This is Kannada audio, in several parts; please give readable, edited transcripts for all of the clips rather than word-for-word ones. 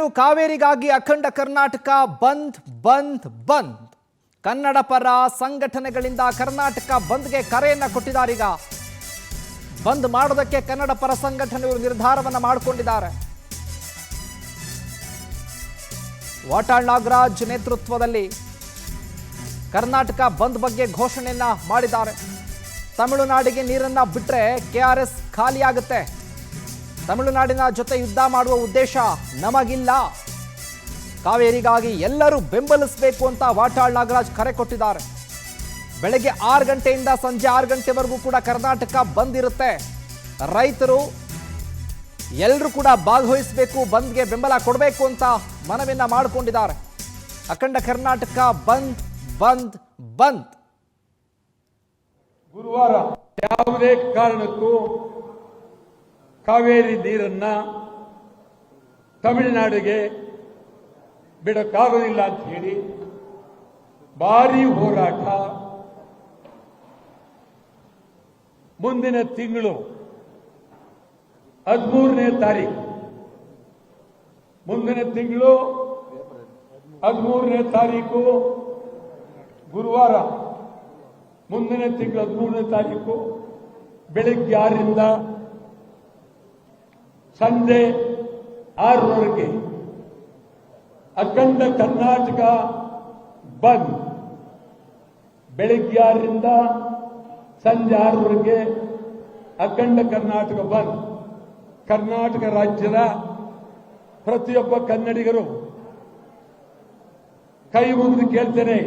ಬೆಂಗಳೂರು ಕಾವೇರಿಗಾಗಿ ಅಖಂಡ ಕರ್ನಾಟಕ ಬಂದ್ ಬಂದ್ ಬಂದ್. ಕನ್ನಡ ಪರ ಸಂಘಟನೆಗಳಿಂದ ಕರ್ನಾಟಕ ಬಂದ್ಗೆ ಕರೆಯನ್ನ ಕೊಟ್ಟಿದ್ದಾರೀಗ. ಬಂದ್ ಮಾಡೋದಕ್ಕೆ ಕನ್ನಡ ಪರ ಸಂಘಟನೆಗಳು ನಿರ್ಧಾರವನ್ನ ಮಾಡಿಕೊಂಡಿದ್ದಾರೆ. ವಾಟಾಳ್ ನಾಗರಾಜ್ ನೇತೃತ್ವದಲ್ಲಿ ಕರ್ನಾಟಕ ಬಂದ್ ಬಗ್ಗೆ ಘೋಷಣೆಯನ್ನ ಮಾಡಿದ್ದಾರೆ. ತಮಿಳುನಾಡಿಗೆ ನೀರನ್ನ ಬಿಟ್ರೆ ಕೆಆರ್ಎಸ್ ಖಾಲಿಯಾಗುತ್ತೆ. ತಮಿಳುನಾಡಿನ ಜೊತೆ ಯುದ್ಧ ಮಾಡುವ ಉದ್ದೇಶ ನಮಗಿಲ್ಲ. ಕಾವೇರಿಗಾಗಿ ಎಲ್ಲರೂ ಬೆಂಬಲಿಸಬೇಕು ಅಂತ ವಾಟಾಳ್ ನಾಗರಾಜ್ ಕರೆ ಕೊಟ್ಟಿದ್ದಾರೆ. ಬೆಳಗ್ಗೆ 6 ಗಂಟೆಯಿಂದ ಸಂಜೆ 6 ಗಂಟೆವರೆಗೂ ಕೂಡ ಕರ್ನಾಟಕ ಬಂದ್ ಇರುತ್ತೆ. ರೈತರು ಎಲ್ಲರೂ ಕೂಡ ಭಾಗವಹಿಸಬೇಕು, ಬಂದ್ಗೆ ಬೆಂಬಲ ಕೊಡಬೇಕು ಅಂತ ಮನವಿಯನ್ನ ಮಾಡಿಕೊಂಡಿದ್ದಾರೆ. ಅಖಂಡ ಕರ್ನಾಟಕ ಬಂದ್ ಬಂದ್ ಬಂದ್. ಗುರುವಾರ ಯಾವುದೇ ಕಾರಣಕ್ಕೂ ಕಾವೇರಿ ನೀರನ್ನ ತಮಿಳುನಾಡಿಗೆ ಬಿಡಕ್ಕಾಗೋದಿಲ್ಲ ಅಂತ ಹೇಳಿ ಭಾರಿ ಹೋರಾಟ ಮುಂದಿನ ತಿಂಗಳು 13ನೇ ತಾರೀಕು ಮುಂದಿನ ತಿಂಗಳು 13ನೇ ತಾರೀಕು ಗುರುವಾರ ಮುಂದಿನ ತಿಂಗಳು 13ನೇ ತಾರೀಕು ಬೆಳಗ್ಗೆ 6ರಿಂದ ಸಂಜೆ 6ರವರೆಗೆ ಅಖಂಡ ಕರ್ನಾಟಕ ಬಂದ್. ಬೆಳಗ್ಗೆ 6ರಿಂದ ಸಂಜೆ 6ರವರೆಗೆ ಅಖಂಡ ಕರ್ನಾಟಕ ಬಂದ್. ಕರ್ನಾಟಕ ರಾಜ್ಯದ ಪ್ರತಿಯೊಬ್ಬ ಕನ್ನಡಿಗರು ಕೈ ಮುಗಿದು ಕೇಳ್ತೇನೆ,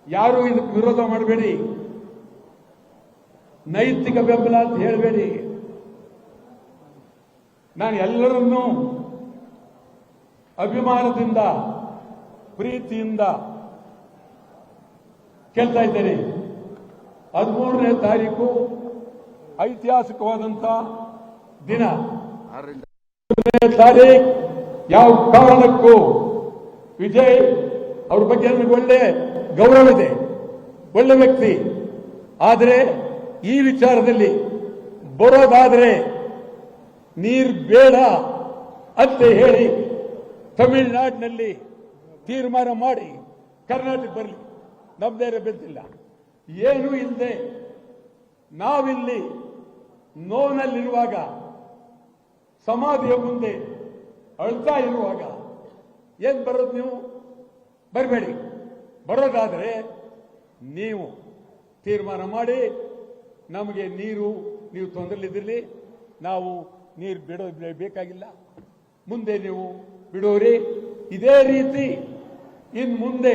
ಯಾರು ಇದಕ್ಕೆ ವಿರೋಧ ಮಾಡಬೇಡಿ, ನೈತಿಕ ಬೆಂಬಲ ಅಂತ ಹೇಳಬೇಡಿ. ನಾನು ಎಲ್ಲರನ್ನೂ ಅಭಿಮಾನದಿಂದ ಪ್ರೀತಿಯಿಂದ ಕೇಳ್ತಾ ಇದ್ದೇನೆ. 13ನೇ ತಾರೀಕು ಐತಿಹಾಸಿಕವಾದಂತ ದಿನ. 13ನೇ ತಾರೀಕು ಯಾವ ಕಾರಣಕ್ಕೂ ವಿಜಯ್ ಅವ್ರ ಬಗ್ಗೆ ನನಗೆ ಒಳ್ಳೆ ಗೌರವ ಇದೆ, ಒಳ್ಳೆ ವ್ಯಕ್ತಿ. ಆದರೆ ಈ ವಿಚಾರದಲ್ಲಿ ಬರೋದಾದ್ರೆ ನೀರು ಬೇಡ ಅಂತ ಹೇಳಿ ತಮಿಳುನಾಡಿನಲ್ಲಿ ತೀರ್ಮಾನ ಮಾಡಿ ಕರ್ನಾಟಕ ಬರಲಿ, ನಮ್ದೇನೆ ಬೆಂದಿಲ್ಲ. ಏನೂ ಇಲ್ಲದೆ ನಾವಿಲ್ಲಿ ನೋವಿನಲ್ಲಿರುವಾಗ, ಸಮಾಧಿಯ ಮುಂದೆ ಅಳ್ತಾ ಇರುವಾಗ ಏನ್ ಬರೋದು? ನೀವು ಬರಬೇಡಿ. ಬರೋದಾದ್ರೆ ನೀವು ತೀರ್ಮಾನ ಮಾಡಿ ನಮಗೆ ನೀವು ತೊಂದರೆಲಿದ್ದಿರಲಿ, ನಾವು ನೀರು ಬಿಡೋದು ಬೇಕಾಗಿಲ್ಲ, ಮುಂದೆ ನೀವು ಬಿಡೋರಿ. ಇದೇ ರೀತಿ ಇನ್ ಮುಂದೆ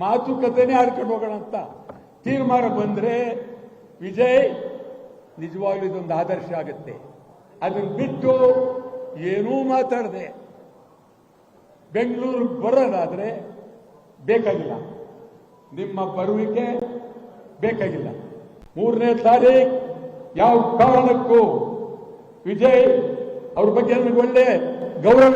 ಮಾತುಕತೆನೇ ಆಡ್ಕೊಂಡು ಹೋಗೋಣ ಅಂತ ತೀರ್ಮಾನ ಬಂದ್ರೆ ವಿಜಯ್ ನಿಜವಾಗ್ಲೂ ಇದೊಂದು ಆದರ್ಶ ಆಗುತ್ತೆ. ಅದನ್ನು ಬಿಟ್ಟು ಏನೂ ಮಾತಾಡದೆ ಬೆಂಗಳೂರು ಬರೋದಾದ್ರೆ ಬೇಕಾಗಿಲ್ಲ, ನಿಮ್ಮ ಬರುವಿಕೆ ಬೇಕಾಗಿಲ್ಲ. 3ನೇ ತಾರೀಕು ಯಾವ ಕಾರಣಕ್ಕೂ ವಿಜಯ್ ಅವ್ರ ಬಗ್ಗೆ ನನಗೆ ಒಳ್ಳೆ ಗೌರವ